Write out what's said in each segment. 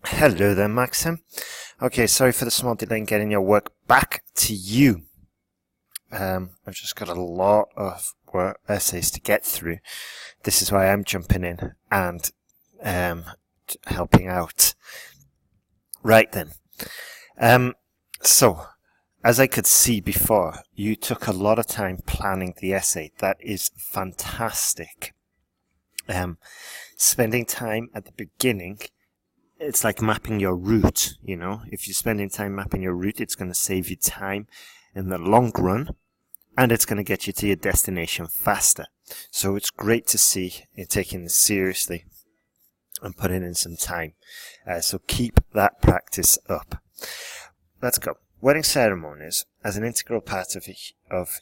Hello there, Maxim. Okay, sorry for the small delay in getting your work back to you. I've just got a lot of essays to get through. This is why I'm jumping in and helping out. Right then. So, as I could see before, you took a lot of time planning the essay. That is fantastic. Spending time at the beginning, it's like mapping your route, you know. If you're spending time mapping your route, it's going to save you time in the long run, and it's going to get you to your destination faster. So it's great to see you taking this seriously and putting in some time. So keep that practice up. Let's go. Wedding ceremonies, as an integral part of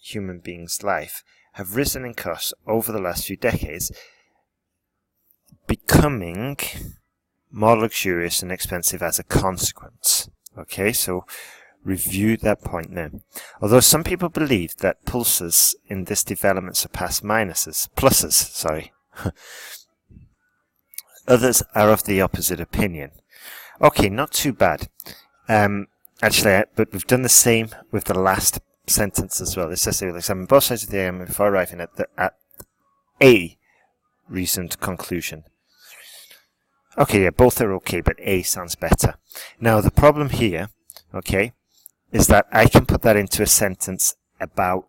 human beings' life, have risen in cost over the last few decades, becoming more luxurious and expensive as a consequence. Okay, so review that point there. Although some people believe that pluses in this development surpass pluses, sorry. Others are of the opposite opinion. Okay, not too bad. But we've done the same with the last sentence as well. This essay will examine both sides of the argument before arriving at a reasoned conclusion. Okay, yeah, both are okay, but A sounds better. Now, the problem here, okay, is that I can put that into a sentence about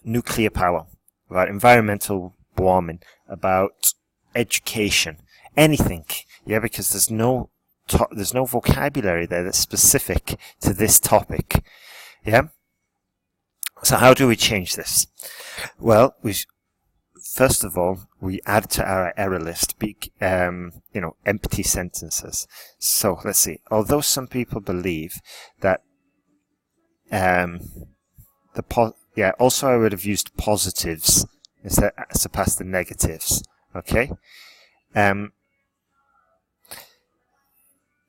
nuclear power, about environmental warming, about education, anything, yeah, because there's no vocabulary there that's specific to this topic, yeah. So how do we change this? Well, first of all, we add to our error list, empty sentences. So let's see. Although some people believe that, also I would have used positives instead surpass the negatives. Okay.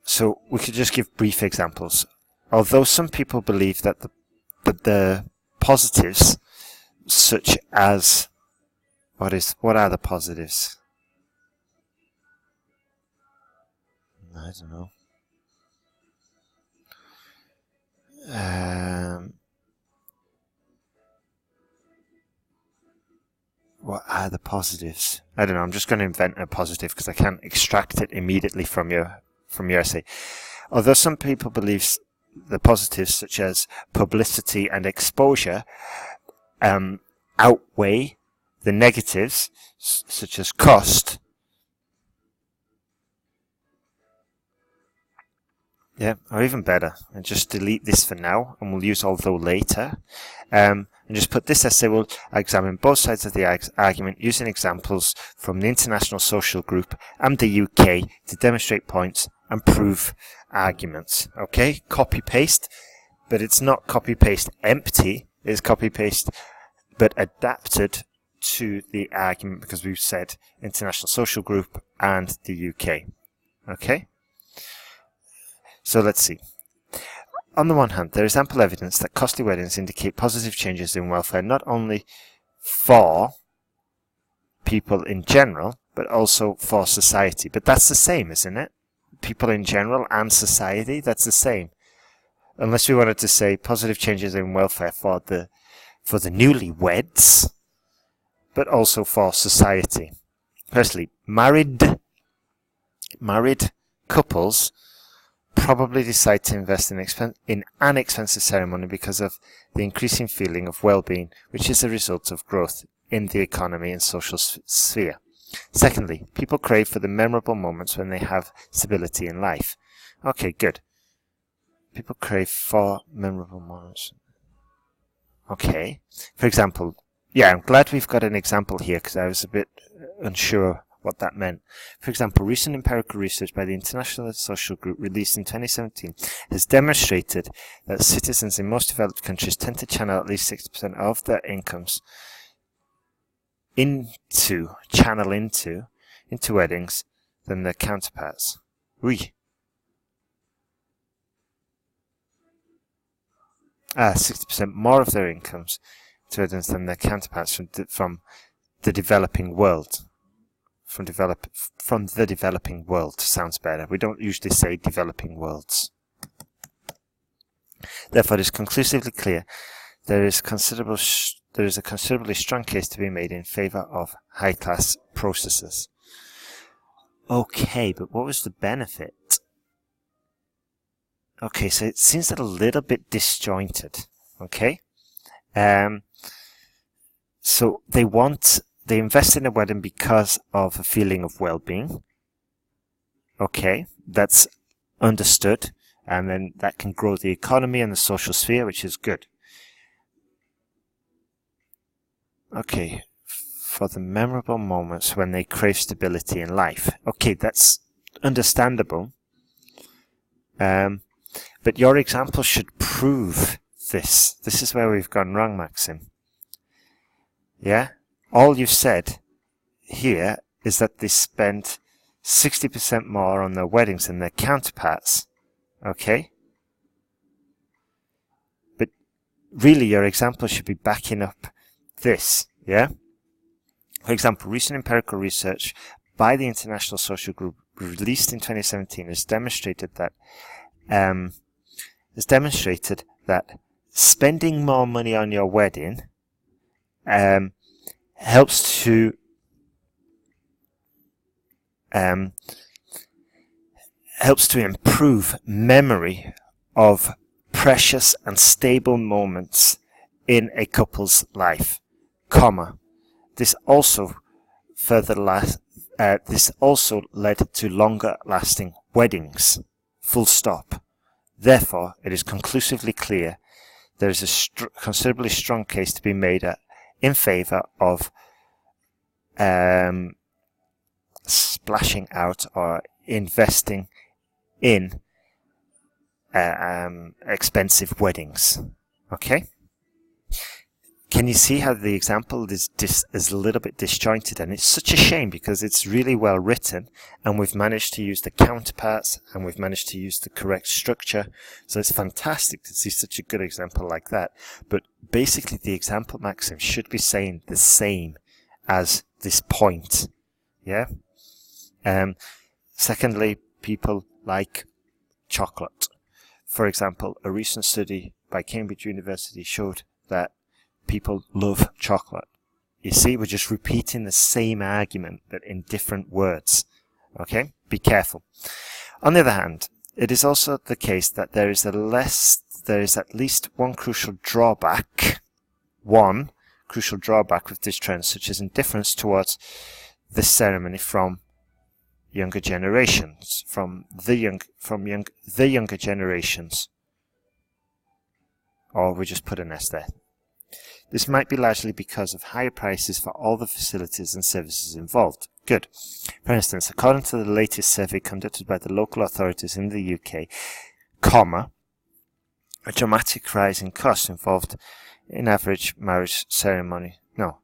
So we could just give brief examples. Although some people believe that the positives, such as what are the positives? I don't know. What are the positives? I don't know. I'm just going to invent a positive because I can't extract it immediately from your essay. Although some people believe the positives, such as publicity and exposure, outweigh the negatives, such as cost. Yeah, or even better, and just delete this for now, and we'll use although later. And just put this essay will examine both sides of the argument using examples from the International Social Group and the UK to demonstrate points and prove arguments. Okay, copy-paste, but it's not copy-paste empty, it's copy-paste but adapted to the argument because we've said International Social Group and the UK. Okay? So let's see. On the one hand, there is ample evidence that costly weddings indicate positive changes in welfare not only for people in general, but also for society. But that's the same, isn't it? People in general and society, that's the same. Unless we wanted to say positive changes in welfare for the newlyweds, but also for society. Firstly, married couples probably decide to invest in an expensive ceremony because of the increasing feeling of well-being, which is a result of growth in the economy and social sphere. Secondly, people crave for the memorable moments when they have stability in life. Okay, good. People crave for memorable moments. Okay. For example, yeah, I'm glad we've got an example here because I was a bit unsure what that meant. For example, recent empirical research by the International Social Group released in 2017 has demonstrated that citizens in most developed countries tend to channel at least 60% of their incomes into weddings than their counterparts. 60% more of their incomes to weddings than their counterparts from the developing world. from the developing world. Sounds better. We don't usually say developing worlds. Therefore, it is conclusively clear there is a considerably strong case to be made in favour of high-class processes. Okay, but what was the benefit? Okay, so it seems a little bit disjointed. Okay, so they invest in a wedding because of a feeling of well-being. Okay, that's understood, and then that can grow the economy and the social sphere, which is good. Okay, for the memorable moments when they crave stability in life. Okay, that's understandable. But your example should prove this. This is where we've gone wrong, Maxim. Yeah? All you've said here is that they spend 60% more on their weddings than their counterparts. Okay? But really, your example should be backing up this. Yeah? For example, recent empirical research by the International Social Group released in 2017 has demonstrated that spending more money on your wedding helps to improve memory of precious and stable moments in a couple's life, comma. This also led to longer lasting weddings, full stop. Therefore, it is conclusively clear there is a considerably strong case to be made in favour of splashing out or investing in expensive weddings. Okay? Can you see how the example is a little bit disjointed? And it's such a shame because it's really well written and we've managed to use the counterparts and we've managed to use the correct structure. So it's fantastic to see such a good example like that. But basically the example, Maxim, should be saying the same as this point. Yeah? Secondly, people like chocolate. For example, a recent study by Cambridge University showed that people love chocolate. You see, we're just repeating the same argument, but in different words. Okay? Be careful. On the other hand, it is also the case that there is at least one crucial drawback with this trend, such as indifference towards this ceremony from younger generations, the younger generations. Or we just put an S there. This might be largely because of higher prices for all the facilities and services involved. Good. For instance, according to the latest survey conducted by the local authorities in the UK, a dramatic rise in costs involved in average marriage ceremony. No.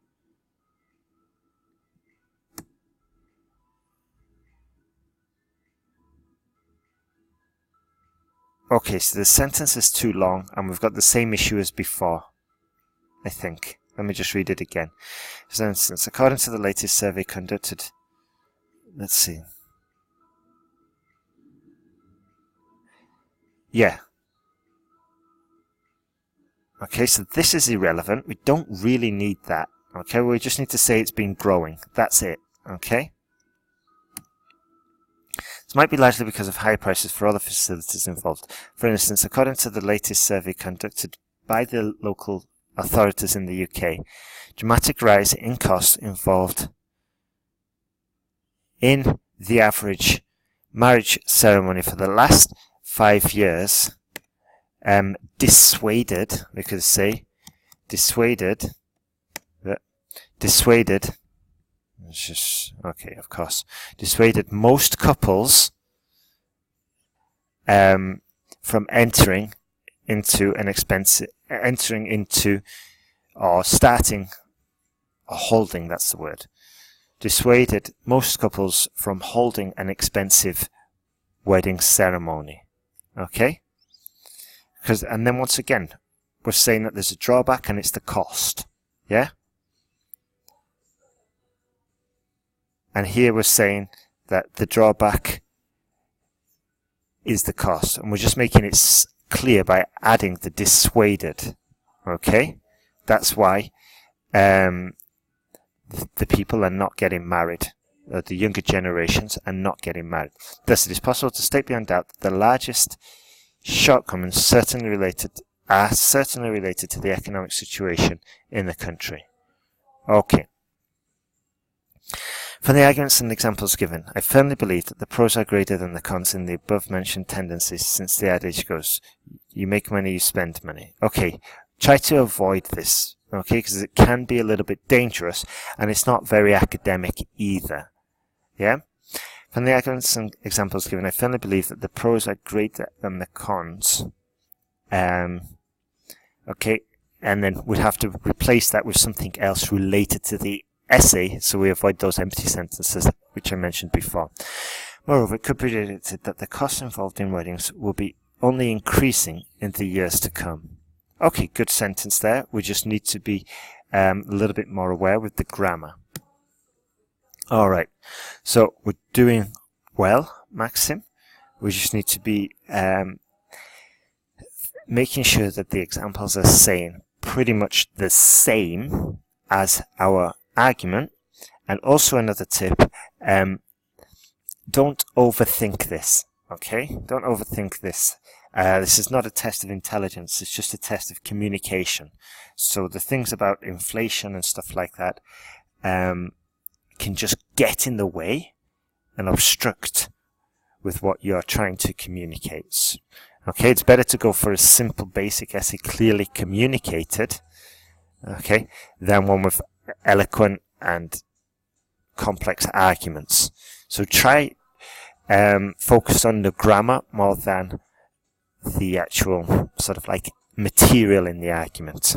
Okay, so the sentence is too long and we've got the same issue as before. I think. Let me just read it again. For instance, according to the latest survey conducted, let's see. Yeah. Okay, so this is irrelevant. We don't really need that. Okay, we just need to say it's been growing. That's it. Okay? This might be largely because of high prices for other facilities involved. For instance, according to the latest survey conducted by the local authorities in the UK, dramatic rise in costs involved in the average marriage ceremony for the last 5 years dissuaded most couples from entering into or starting or holding, that's the word, dissuaded most couples from holding an expensive wedding ceremony. Okay? And then once again, we're saying that there's a drawback and it's the cost. Yeah? And here we're saying that the drawback is the cost. And we're just making it clear by adding the dissuaded. Okay? That's why the people are not getting married. The younger generations are not getting married. Thus, it is possible to state beyond doubt that the largest shortcomings are certainly related to the economic situation in the country. Okay. From the arguments and examples given, I firmly believe that the pros are greater than the cons in the above-mentioned tendencies, since the adage goes, you make money, you spend money. Okay, try to avoid this, okay, because it can be a little bit dangerous, and it's not very academic either. Yeah? From the arguments and examples given, I firmly believe that the pros are greater than the cons. Okay, and then we'd have to replace that with something else related to the essay, so we avoid those empty sentences which I mentioned before. Moreover, it could be predicted that the costs involved in weddings will be only increasing in the years to come. Okay, good sentence there. We just need to be a little bit more aware with the grammar. Alright, so we're doing well, Maxim. We just need to be making sure that the examples are saying pretty much the same as our argument. And also another tip, don't overthink this, okay? Don't overthink this. This is not a test of intelligence, it's just a test of communication. So the things about inflation and stuff like that can just get in the way and obstruct with what you're trying to communicate. Okay, it's better to go for a simple basic essay clearly communicated, okay, than one with eloquent and complex arguments. So try focus on the grammar more than the actual sort of like material in the argument.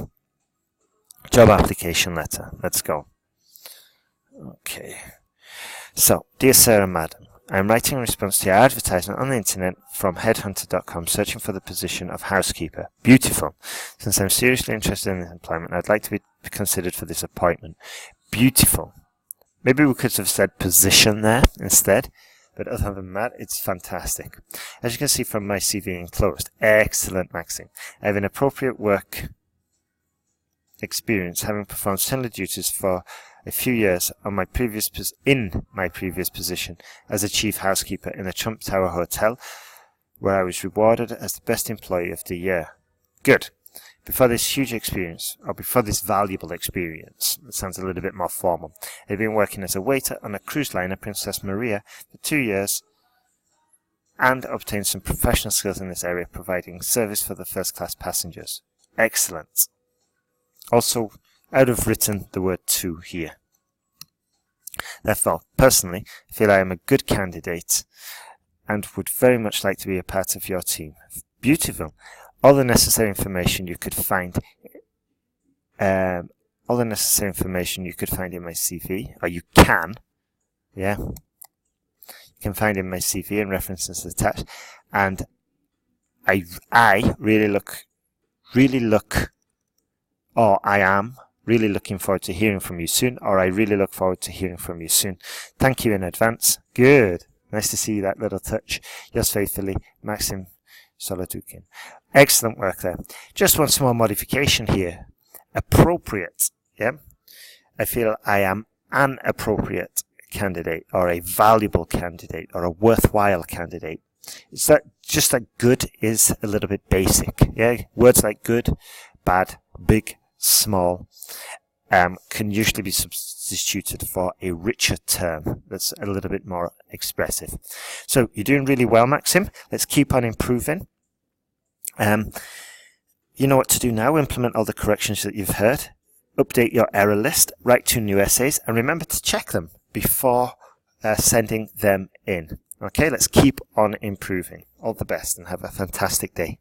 Job application letter. Let's go. Okay. So, dear Sir and Madam, I am writing in response to your advertisement on the internet from headhunter.com searching for the position of housekeeper. Beautiful. Since I'm seriously interested in this employment, I'd like to be considered for this appointment. Beautiful. Maybe we could have said position there instead, but other than that, it's fantastic. As you can see from my CV enclosed, excellent, Maxin. I have an appropriate work experience, having performed similar duties for a few years in my previous position as a chief housekeeper in the Trump Tower Hotel, where I was rewarded as the best employee of the year. Good. Before this huge experience, or before this valuable experience, it sounds a little bit more formal, I'd been working as a waiter on a cruise liner, Princess Maria, for 2 years, and obtained some professional skills in this area, providing service for the first-class passengers. Excellent. Also, I would have written the word to here. Therefore, personally, I feel I am a good candidate and would very much like to be a part of your team. Beautiful. All the necessary information you could find in my CV, or you can, yeah, you can find in my CV and references attached. And I am really looking forward to hearing from you soon, or I really look forward to hearing from you soon. Thank you in advance. Good. Nice to see that little touch. Yours faithfully, Maxim Solodukin. Excellent work there. Just one small modification here. Appropriate. Yeah. I feel I am an appropriate candidate, or a valuable candidate, or a worthwhile candidate. It's that just that good is a little bit basic. Yeah. Words like good, bad, big, small can usually be substituted for a richer term that's a little bit more expressive. So you're doing really well, Maxim. Let's keep on improving. You know what to do now. Implement all the corrections that you've heard. Update your error list. Write 2 new essays. And remember to check them before sending them in. Okay, let's keep on improving. All the best and have a fantastic day.